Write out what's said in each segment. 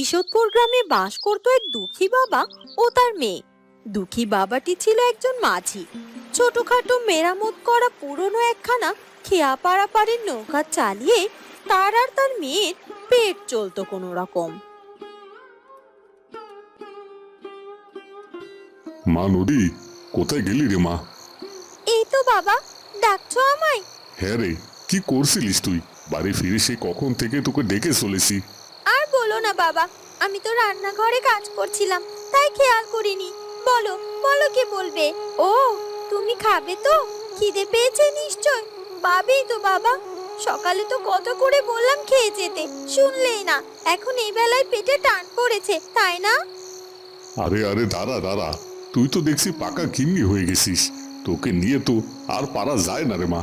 ঈশ্বরপুর গ্রামে বাস করত এক দুঃখী বাবা ও তার মেয়ে। দুঃখী বাবাটি ছিল একজন মাঝি। ছোটখাটো মেরামত করা পুরনো একখানা খেয়া পারাপারের নৌকা চালিয়ে তার আর তার মেয়ের পেট চলতো কোনো রকম। মা নদী, কোথায় গেলি রে মা? এই তো বাবা, ডাকছো আমায়? হ্যাঁ রে, কি করছিলিস তুই? বাড়ি ফিরে সে কখন থেকে তোকে ডেকে চলেছি। আর বলো না বাবা, আমি তো রান্নাঘরে কাজ করছিলাম, তাই খেয়াল করিনি। বলো বলো, কি বলবে? ও, তুমি খাবে তো? খিদে পেয়েছে নিশ্চয়। পাবেই তো বাবা, সকালে তো কত করে বললাম খেয়ে যেতে, শুনলেই না। এখন এই বেলায় পেটে টান পড়েছে, তাই না? আরে আরে, দাঁড়া দাঁড়া, তুই তো দেখছি পাকা গিন্নি হয়ে গেছিস। তোকে নিয়ে তো আর পারা যায় না রে মা।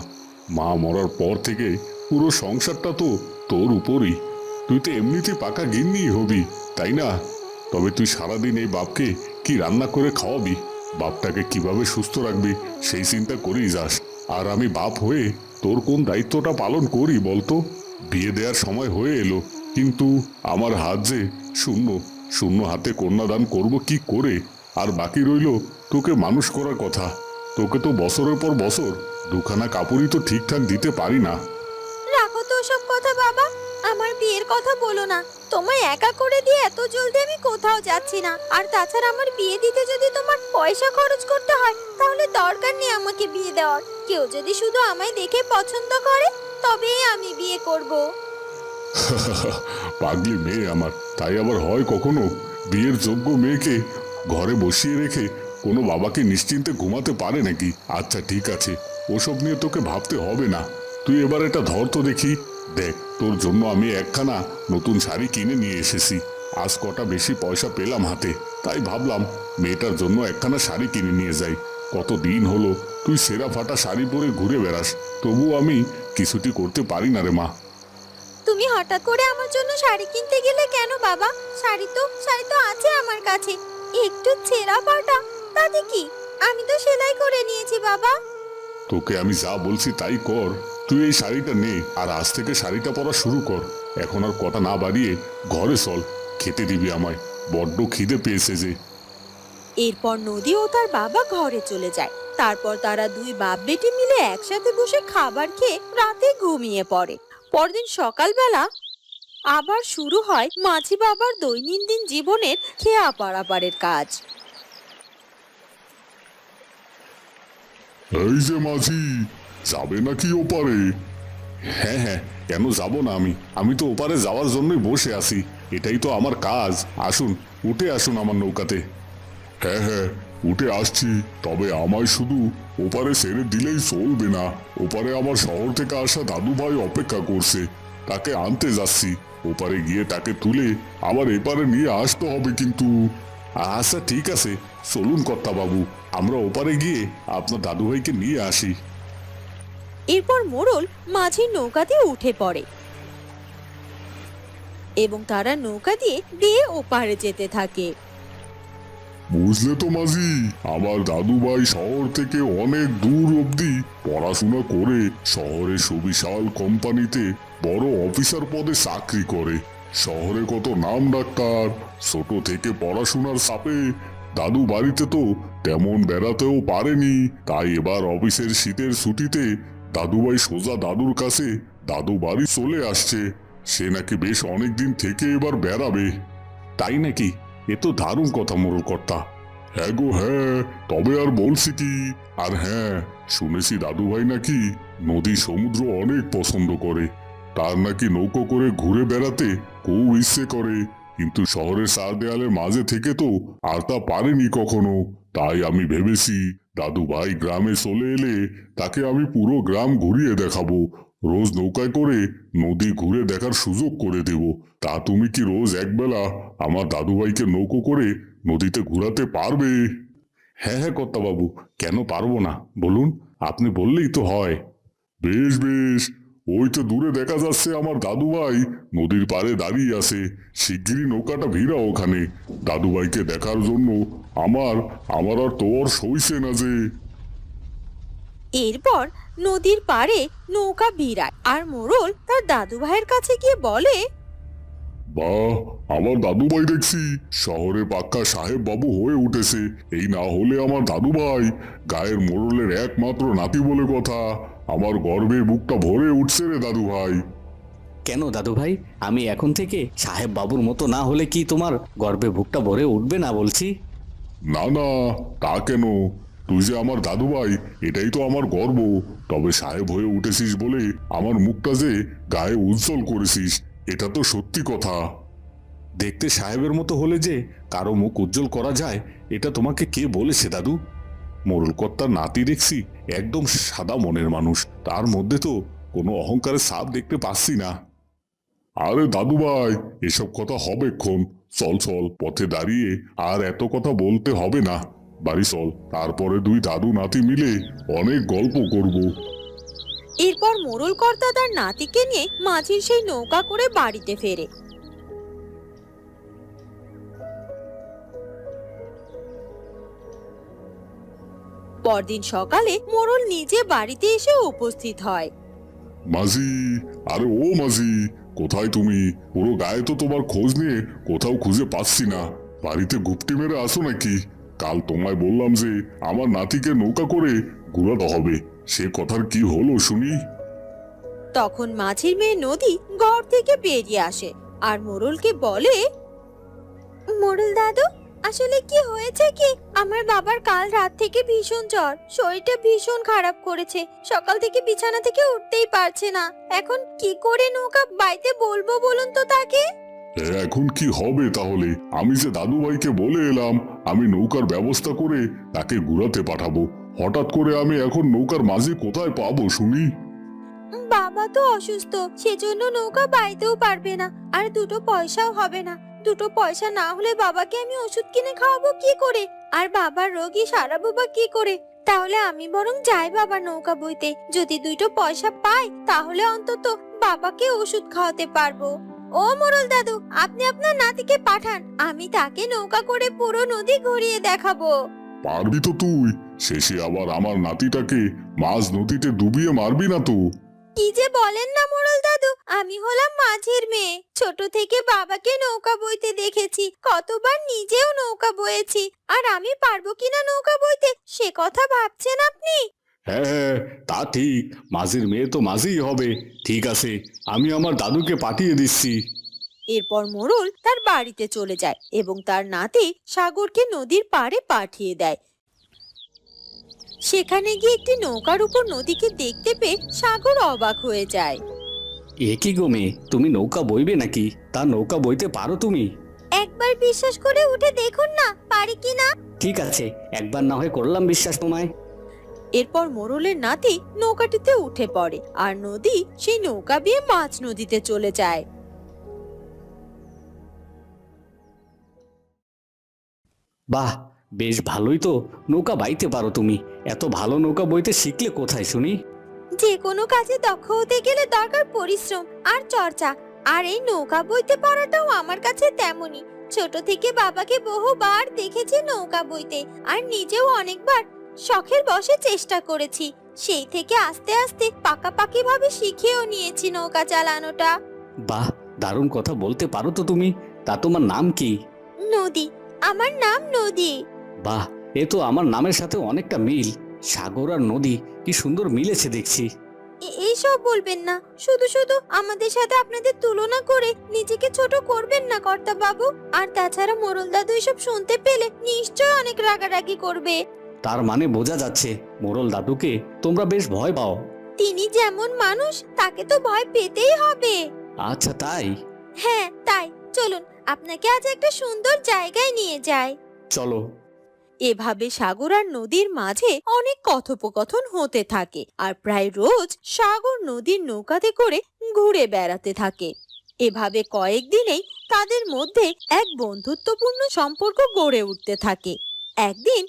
মা মরার পর থেকে পুরো সংসারটা তো তোর উপরই। তুই তো এমনিতে পাকা গিন্নি হবি, তাই না? তবে তুই সারাদিন এই বাপকে কি রান্না করে খাওয়াবি, বাপটাকে কিভাবে সুস্থ রাখবি সেই চিন্তা করেই যাস। আর আমি বাপ হয়ে তোর কোন দায়িত্বটা পালন করি বলতো? বিয়ে দেওয়ার সময় হয়ে এলো, কিন্তু আমার হাত যে শূন্য। শূন্য হাতে কন্যাদান করব কি করে? আর বাকি রইল তোকে মানুষ করার কথা। তোকে তো বছরের পর বছর দুখানা কাপড়ই তো ঠিকঠাক দিতে পারি না। রাখো তো সব কথা বাবা, আমার বিয়ের কথা বলো না। তোমায় একা করে দিয়ে এত জলদি আমি কোথাও যাচ্ছি না। আর তাছাড়া আমার বিয়ে দিতে যদি তোমার পয়সা খরচ করতে হয়, তাহলে দরকার নেই আমাকে বিয়ে দেওয়ার। কেউ যদি শুধু আমায় দেখে পছন্দ করে, তবেই আমি বিয়ে করব। পাগলি মেয়ে আমার, তাই আবার হয় কখনো? বিয়ের যোগ্য মেয়েকে ঘরে বসিয়ে রেখে কোনো বাবাকে নিশ্চিন্তে ঘুমাতে পারে নাকি? আচ্ছা ঠিক আছে, ওসব নিয়ে তোকে ভাবতে হবে না। তুই এবার এটা ধর তো দেখি। দেখ, তোর জন্য আমি একখানা নতুন শাড়ি কিনে নিয়ে এসেছি। আজ কটা বেশি পয়সা পেলাম হাতে, তাই ভাবলাম মেয়েটার জন্য একখানা শাড়ি কিনে নিয়ে যাই। কত দিন হলো তুই সেরা ফাটা শাড়ি পরে ঘুরে বেড়াস, তবু আমি কিছুটি করতে পারি না রে মা। তুমি হঠাৎ করে আমার জন্য শাড়ি কিনতে গেলে কেন বাবা? শাড়ি তো আছে আমার কাছে, একটু ছেঁড়া ফাটা, তাতে কি? আমি তো সেলাই করে নিয়েছি বাবা। তোকে আমি যা বলছি তাই কর। তুই এই শাড়িটা নে, আর আজ থেকে শাড়িটা পরা শুরু কর। এখন আর কথা না বাড়িয়ে ঘরে চল, খেতে দিবি আমায়, বড্ড খিদে পেয়েছে যে। এরপর নদী ও তার বাবা ঘরে চলে যায়। তারপর তারা দুই বাপ বেটি মিলে একসাথে বসে খাবার খেয়ে রাতে ঘুমিয়ে পড়ে। পরদিন সকালবেলা আবার শুরু হয় মাঝি বাবার দৈনন্দিন জীবনের খেয়া পারাপারের কাজ। এই যে মাঝি, যাবে নাকি ওপারে? হ্যাঁ হ্যাঁ, কেন যাব না? আমি তো ওপারে যাওয়ার জন্যই বসে আছি। এটাই তো আমার কাজ। আসুন, উঠে আসুন আমার নৌকাতে। হ্যাঁ হ্যাঁ, উঠে আসছি। তবে আমায় শুধু ওপারে ছেড়ে দিলেই চলবে না। ওপারে আমার শহর থেকে আসা দাদু ভাই অপেক্ষা করছে, তাকে আনতে যাচ্ছি। ওপারে গিয়ে তাকে তুলে আবার এপারে নিয়ে আসতে হবে কিন্তু। আচ্ছা ঠিক আছে, চলুন কর্তা বাবু, আমরা ওপারে গিয়ে আপনার দাদু ভাইকে নিয়ে আসি। এরপর মোড়ল মাঝির নৌকা দিয়ে উঠে পড়ে এবং তারা নৌকা দিয়ে দিয়ে ওপারে যেতে থাকে। বুঝলে তো মাঝি, আমার দাদু ভাই শহর থেকে অনেক দূর অবধি পড়াশোনা করে শহরে সুবিশাল কোম্পানিতে বড় অফিসার পদে চাকরি করে। শহরে কত নাম ডাক্তার। ছোট থেকে পড়াশোনার চাপে দাদু বাড়িতে তো তেমন বেড়াতেও পারেনি। তাই এবার অফিসের শীতের ছুটিতে দাদুভাই সোজা দাদুর কাছে দাদু বাড়ি চলে আসছে। সে নাকি বেশ অনেকদিন থেকে এবার বেড়াবে। তাই নাকি? এ তো দারুণ কথা মোড়ল কর্তা। হ্যাঁ গো হ্যাঁ, তবে আর বলছি কি। আর হ্যাঁ, শুনেছি দাদু ভাই নাকি নদী সমুদ্র অনেক পছন্দ করে। তার নাকি নৌকো করে ঘুরে বেড়াতে খুব ইচ্ছে করে, কিন্তু শহরের চার দেয়ালের মাঝে থেকে তো আর তা পারেনি কখনো। তাই আমি ভেবেছি দাদু ভাই গ্রামে চলে এলে তাকে আমি পুরো গ্রাম ঘুরিয়ে দেখাবো। রোজ নৌকায় করে নদী ঘুরে দেখার সুযোগ করে দেব। তা তুমি কি রোজ একবেলা আমার দাদু ভাইকে নৌকো করে নদীতে ঘুরাতে পারবে? হ্যাঁ হ্যাঁ কর্তা বাবু, কেন পারবো না বলুন? আপনি বললেই তো হয়। বেশ বেশ, ওই তো দূরে দেখা যাচ্ছে আমার দাদু ভাই নদীর পাড়ে দাঁড়িয়ে আছে। শিগগিরই নৌকাটা ভিড়া ওখানে। দাদু ভাইকে দেখার জন্য আমার আমার আর তোর সইছে না যে। এরপর নদীর পাড়ে নৌকা ভিড়ায় আর মোড়ল তার দাদু ভাইয়ের কাছে গিয়ে বলে, বাহ, আমার দাদুভাই দেখছি শহরে পাক্কা সাহেব বাবু হয়ে উঠেছে। এই না হলে আমার দাদুভাই গায়ের মোড়লের একমাত্র নাতি বলে কথা। আমার গর্বে বুকটা ভরে উঠছে রে দাদুভাই। কেন দাদু ভাই, আমি এখন থেকে সাহেব বাবুর মতো না হলে কি তোমার গর্বে বুকটা ভরে উঠবে না বলছি? না না, তা কেন? তুই যে আমার দাদুভাই এটাই তো আমার গর্ব। তবে সাহেব হয়ে উঠেছিস বলে আমার মুখটা যে গায়ে উজ্জ্বল করেছিস, এটা তো সত্যি কথা। দেখতে সাহেবের মতো হলে যে কারো মুখ উজ্জ্বল করা যায়, এটা তোমাকে কে বলেছে দাদু? মোড়ল কর্তার নাতি দেখছি একদম সাদা মনের মানুষ, তার মধ্যে তো কোনো অহংকারের ছাপ দেখতে পাচ্ছি না। আরে দাদু ভাই, এসব কথা হবে ক্ষণ। চল চল, পথে দাঁড়িয়ে আর এত কথা বলতে হবে না। বাড়ি চল, তারপরে দুই দাদু নাতি মিলে অনেক গল্প করব। এরপর মোড়ল কর্তা তার নাতিকে নিয়ে মাঝির সেই নৌকা করে বাড়িতে ফেরে। পরদিন সকালে মোড়ল নিজে বাড়িতে এসে উপস্থিত হয়। মাঝি, আরে ও মাঝি, কোথায় তুমি? পুরো গায়ে তো তোমার খোঁজ নিয়ে কোথাও খুঁজে পাচ্ছি না। বাড়িতে গুপটি মেরে আসো নাকি? কাল তোমায় বললাম যে আমার নাতিকে নৌকা করে ঘুরাতে হবে, সে কথার কি হলো শুনি? তখন মাঝির মেয়ে নদী ঘর থেকে বেরিয়ে আসে আর মোড়লকে বলে, মোড়ল দাদু, আসলে কি হয়েছে কি, আমার বাবার কাল রাত থেকে ভীষণ জ্বর, শরীরটা ভীষণ খারাপ করেছে, সকাল থেকে বিছানা থেকে উঠতেই পারছে না। এখন কি করে নৌকা বাইতে বলবো বলুন তো তাকে? এখন কি হবে তাহলে? আমি যে দাদু ভাইকে বলে এলাম আমি নৌকার ব্যবস্থা করে তাকে ঘুরাতে পাঠাবো। হঠাৎ করে আমি এখন নৌকার মাঝি কোথায় পাবো শুনি? বাবা তো অসুস্থ, সেজন্য নৌকা বাইতেও পারবে না, আর দুটো পয়সাও হবে না। দুটো পয়সা না হলে বাবাকে আমি ওষুধ কিনে খাওয়াবো কি করে, আর বাবার রোগী সারাবো বা কি করে? তাহলে আমি বরং যাই বাবা নৌকা বইতে, যদি দুটো পয়সা পাই তাহলে অন্তত বাবাকে ওষুধ খাওয়াতে পারবো। ও মোড়ল দাদু, আপনি আপনার নাতিকে পাঠান, আমি তাকে নৌকা করে পুরো নদী ঘুরিয়ে দেখাবো। পারবি তো তুই? শেষে আবার আমার নাতিটাকে মাঝ নদীতে ডুবিয়ে মারবি না তো? কি যে বলেন না মোড়ল দাদু, আমি হলাম মাঝির মেয়ে, ছোট থেকে বাবাকে নৌকা বইতে দেখেছি, কতবার নিজেও নৌকা বয়েছি, আর আমি পারবো কিনা নৌকা বইতে সে কথা ভাবছেন আপনি? হ্যাঁ হ্যাঁ, তা ঠিক, মাঝির মেয়ে তো মাঝিই হবে। ঠিক আছে, আমি আমার দাদুকে পাঠিয়ে দিচ্ছি। এরপর মোড়ল তার বাড়িতে চলে যায় এবং তার নাতি সাগরকে নদীর পাড়ে পাঠিয়ে দেয়। সেখানে গিয়ে একটি নৌকার উপর নদীকে দেখতে পেয়ে সাগর অবাক হয়ে যায়। এ কি গো মেয়ে, তুমি নৌকা বইবে নাকি? তা নৌকা বইতে পারো তুমি? একবার বিশ্বাস করে উঠে দেখুন না পারি কিনা। ঠিক আছে, একবার না হয় করলাম বিশ্বাস তোমায়। এরপর মোড়লের নাতি নৌকাটিতে উঠে পড়ে আর নদী সেই নৌকা বেয়ে মাঝ নদীতে চলে যায়। বাহ, বেশ ভালোই তো নৌকা বাইতে পারো তুমি। এত ভালো নৌকা বইতে শিখলে কোথায় শুনি? যে কোনো কাজে দক্ষ হতে গেলে দরকার পরিশ্রম আর চর্চা, আর এই নৌকা বইতে পারাটাও আমার কাছে তেমনই। ছোট থেকে বাবাকে বহুবার দেখেছি নৌকা বইতে, আর নিজেও অনেকবার শখের বশে চেষ্টা করেছি। সেই থেকে আস্তে আস্তে পাকাপাকি ভাবে শিখেও নিয়েছি নৌকা চালানোটা। বাহ, দারুণ কথা বলতে পারো তো তুমি। তা তোমার নাম কি? নদী, আমার নাম নদী। বাহ, এ তো আমার নামের সাথে অনেকটা মিল। সাগর আর নদী কি সুন্দর মিলেছে দেখছি। এইসব বলবেন না, শুধু শুধু আমাদের সাথে আপনাদের তুলনা করে নিজেকে ছোট করবেন না কর্তা বাবু। আর তাছাড়া মোড়ল দাদু এসব শুনতে পেলে নিশ্চয় অনেক রাগারাগি করবে। তার মানে বোঝা যাচ্ছে মোড়ল দাদুকে তোমরা বেশ ভয় পাও। তিনি যেমন মানুষ তাকে তো ভয় পেতেই হবে। আচ্ছা তাই? হ্যাঁ তাই, চলুন আপনাকে আজ একটা সুন্দর জায়গায় নিয়ে যাই। চলো। এভাবে সাগর আর নদীর মাঝে অনেক কথোপকথন হতে থাকে, আর প্রায় রোজ সাগর নদীর নৌকাতে করে ঘুরে বেড়াতে থাকে। এভাবে কয়েকদিনেই তাদের মধ্যে এক বন্ধুত্বপূর্ণ সম্পর্ক গড়ে উঠতে থাকে। একদিন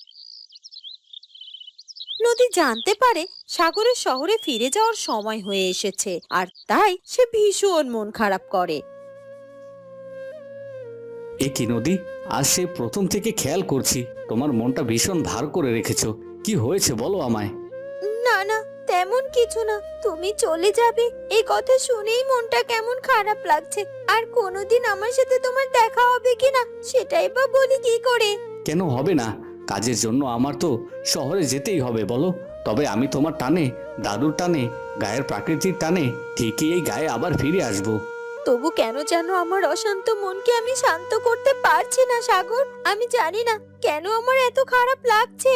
নদী জানতে পারে সাগরের শহরে ফিরে যাওয়ার সময় হয়ে এসেছে, আর তাই সে ভীষণ মন খারাপ করে। এ কি নদী, আজ সে প্রথম থেকে খেয়াল করছি তোমার মনটা ভীষণ ভার করে রেখেছো। কি হয়েছে বলো আমায়। না না, তেমন কিছু না, তুমি চলে যাবে এই কথা শুনেই মনটা কেমন খারাপ লাগছে। আর কোনোদিন আমার সাথে তোমার দেখা হবে কিনা সেটাই বা বলি কি করে। কেন হবে না? কাজের জন্য আমার তো শহরে যেতেই হবে বলো। তবে আমি তোমার টানে, দাদুর টানে, গায়ের প্রাকৃতিক টানে ঠিকই এই গায়ে আবার ফিরে আসবো। তবু কেন যেন আমার অশান্ত মনকে আমি শান্ত করতে পারছি না সাগর। আমি জানি না কেন আমার এত খারাপ লাগছে।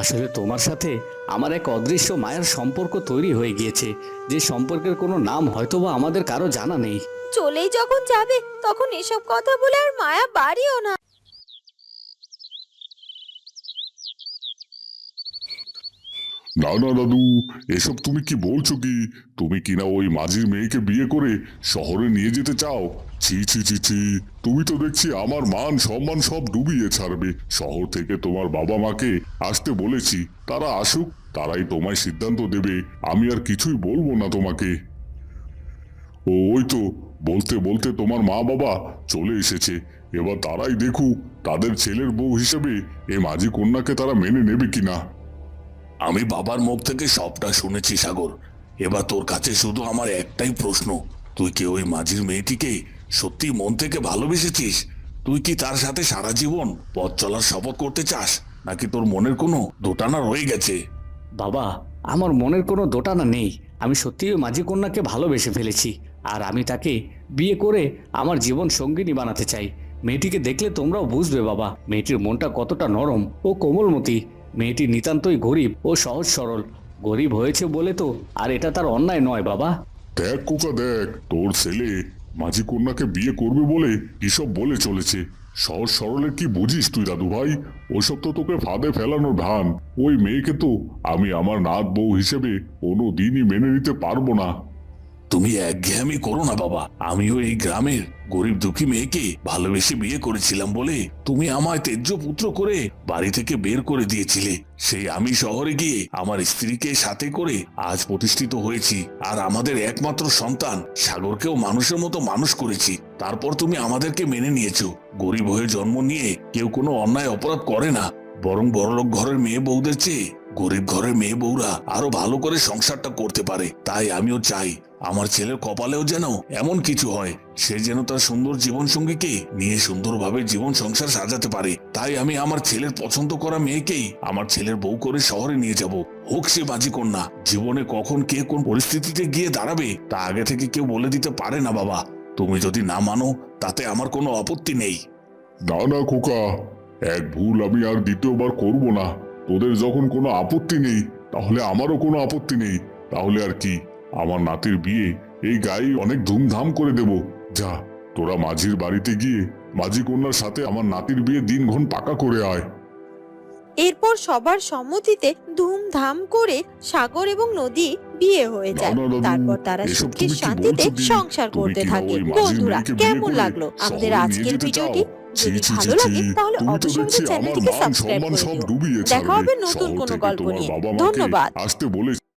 আসলে তোমার সাথে আমার এক অদৃশ্য মায়ার সম্পর্ক তৈরি হয়ে গিয়েছে, যে সম্পর্কের কোনো নাম হয়তোবা আমাদের কারো জানা নেই। চলেই যখন যাবে তখন এসব কথা বলে আর মায়া বাড়িও না। না না দাদু, এসব তুমি কি বলছো কি? তুমি কিনা ওই মাঝির মেয়েকে বিয়ে করে শহরে নিয়ে যেতে চাও? ছি ছি ছি ছি, তুমি তো দেখছি আমার মান সম্মান সব ডুবিয়ে ছাড়বে। শহর থেকে তোমার বাবা মাকে আসতে বলেছি, তারা আসুক, তারাই তোমায় সিদ্ধান্ত দেবে। আমি আর কিছুই বলবো না তোমাকে। ওই তো বলতে বলতে তোমার মা বাবা চলে এসেছে। এবার তারাই দেখুক তাদের ছেলের বউ হিসেবে এ মাঝি কন্যাকে তারা মেনে নেবে কিনা। আমি বাবার মুখ থেকে সবটা শুনেছি সাগর। এবার তোর কাছে শুধু আমার একটাই প্রশ্ন, তুই কি ওই মাঝির মেয়েটিকে সত্যি মন থেকে ভালোবেসেছিস? তুই কি তার সাথে সারা জীবন পথ চলার শপথ করতে চাস, নাকি তোর মনের কোনো দোটানা রয়ে গেছে? বাবা, আমার মনের কোনো দোটানা নেই। আমি সত্যিই ওই মাঝি কন্যাকে ভালোবেসে ফেলেছি, আর আমি তাকে বিয়ে করে আমার জীবন সঙ্গিনী বানাতে চাই। মেয়েটিকে দেখলে তোমরাও বুঝবে বাবা, মেয়েটির মনটা কতটা নরম ও কোমলমতি। মেয়েটি নিতান্তই গরিব ও সহজ সরল। গরিব হয়েছে বলে তো আর এটা তার অন্যায় নয় বাবা। দেখ কোকা দেখ, তোর ছেলে মাঝি কন্যাকে বিয়ে করবে বলে কিসব বলে চলেছে। সহজ সরলের কি বুঝিস তুই দাদু ভাই? ওসব তো তোকে ফাঁদে ফেলানোর ধান। ওই মেয়েকে তো আমি আমার নাত বউ হিসেবে কোনো দিনই মেনে নিতে পারবো না। তুমি একঘেয়েমি করো না বাবা। আমিও এই গ্রামের গরিব দুঃখী মেয়েকে ভালোবেসে বিয়ে করেছিলাম বলে তুমি আমায় তেজ্য পুত্র করে বাড়ি থেকে বের করে দিয়েছিলে। সেই আমি শহরে গিয়ে আমার স্ত্রীকে সাথে করে আজ প্রতিষ্ঠিত হয়েছি, আর আমাদের একমাত্র সন্তান সাগরকেও মানুষের মতো মানুষ করেছি। তারপর তুমি আমাদেরকে মেনে নিয়েছো। গরিব হয়ে জন্ম নিয়ে কেউ কোনো অন্যায় অপরাধ করে না, বরং বড়লোক ঘরের মেয়ে বউদের চেয়ে গরিব ঘরের মেয়ে বউরা আরো ভালো করে সংসারটা করতে পারে। তাই আমিও চাই আমার ছেলের কপালেও যেন এমন কিছু হয়, সে যেন তার সুন্দর জীবন সঙ্গীকে নিয়ে সুন্দরভাবে জীবন সংসার সাজাতে পারে। তাই আমি আমার ছেলের পছন্দ করা মেয়েকেই আমার ছেলের বউ করে শহরে নিয়ে যাব, হোক সে মাঝি কন্যা। জীবনে কখন কে কোন পরিস্থিতিতে গিয়ে দাঁড়াবে তা আগে থেকে কেউ বলে দিতে পারে না বাবা। তুমি যদি না মানো তাতে আমার কোনো আপত্তি নেই। না না খোকা, এক ভুল আমি আর দ্বিতীয়বার করব না। তোদের যখন কোনো আপত্তি নেই তাহলে আমারও কোনো আপত্তি নেই। তাহলে আর কি, আমার নাতির বিয়ে এই গায়ে অনেক ধুমধাম করে দেব। যা, তোরা মাঝির বাড়িতে গিয়ে মাঝি কন্যার সাথে আমার নাতির বিয়ে দিনক্ষণ পাকা করে আয়। এরপর সবার সম্মতিতে ধুমধাম করে সাগর এবং নদী বিয়ে হয়ে যায়। না, না, দাদু, তারপর তারা এসব সুখে তুমি কি শান্তিতে বলছো দিদি? সংসার তুমি করতে কি না থাকে। ওই মাঝির বন্ধুরা, মেয়েকে বিয়ে কেমন করে লাগলো আমাদের শহরে নিয়ে আজকের যেতে চাও? ভিডিওটি? ছি, যদি ছি, ভালো ছি, লাগে ছি। তাহলে তুমি তো অবশ্যই দেখছি আমাদের আমার চ্যানেলটিকে মান সাবস্ক্রাইব সম্মান করে সব দিও। ডুবিয়ে দেখা ছাড়বে। হবে নতুন শহর কোনো থেকে গল্প তোমার নিয়ে। বাবা মাকে ধন্যবাদ। আসতে বলেছি।